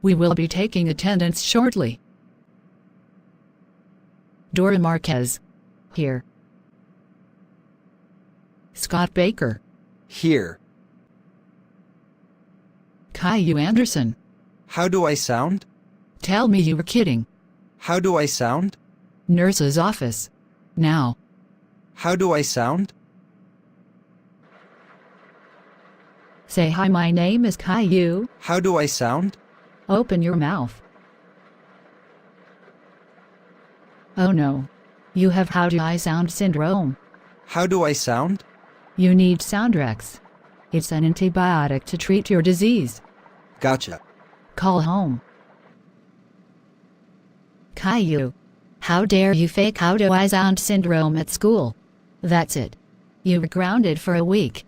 We will be taking attendance shortly. Dora Marquez. Here. Scott Baker. Here. Caillou Anderson. How do I sound? Tell me you were kidding. How do I sound? Nurse's office. Now. How do I sound? Say hi, my name is Caillou. How do I sound? Open your mouth. Oh no. You have how do I sound syndrome. How do I sound? You need Soundrex. It's an antibiotic to treat your disease. Gotcha. Call home. Caillou. How dare you fake how do I sound syndrome at school? That's it. You were grounded for a week.